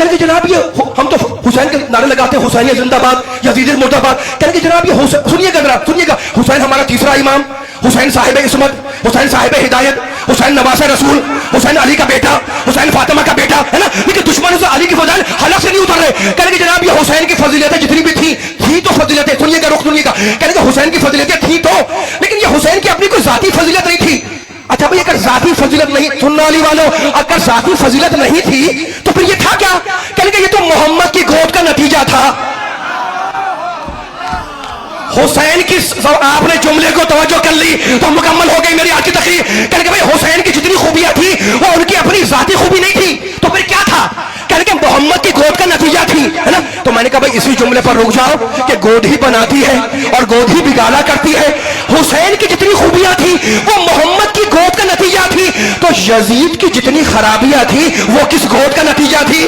कहने के जनाब ये हम तो हुसैन के नारे लगाते हैं, हुसैन जिंदाबाद, यजीद मुर्दाबाद। कहने के जनाब ये सुनिएगा जरा, सुनिएगा, हुसैन हमारा तीसरा इमाम, हुसैन साहिब इस्मत, हुसैन साहिब हिदायत, हुसैन नवासे रसूल, हुसैन अली का बेटा, हुसैन फातिमा का बेटा, है ना। लेकिन दुश्मनों से अली की फजाइल हलक से नहीं उतर रहे। कहने के जनाब ये हुसैन की फजीलतें जितनी भी थी तो फजीलतें, सुनिएगा, रुख सुनिएगा। कहने के हुसैन की फजीलतें थी तो, लेकिन ये हुसैन की अपनी कोई जाती फजीलत नहीं थी। अच्छा भाई, अगर जाती फजीलत नहीं, सुनने वाली वालों, अगर जाती फजीलत नहीं थी तो फिर ये था क्या? कहने के ये तो मोहम्मद की गोद का नतीजा था। हुसैन की, आपने जुमले को तवज्जो कर ली तो मुकम्मल हो गई मेरी आज की तकरीर। कहने के भाई हुसैन की जितनी खूबियां थी वो उनकी अपनी जाती खूबी नहीं थी, तो फिर क्या था? कहने के मोहम्मद की गोद का नतीजा थी, है ना। तो मैंने कहा भाई इसी जुमले पर रुक जाओ कि गोद ही बनाती है और गोद ही बिगाड़ा करती है। हुसैन की जितनी खूबियां थी वो मोहम्मद की गोद का नतीजा थी, तो यजीद की जितनी खराबियां थी वो किस गोद का नतीजा थी?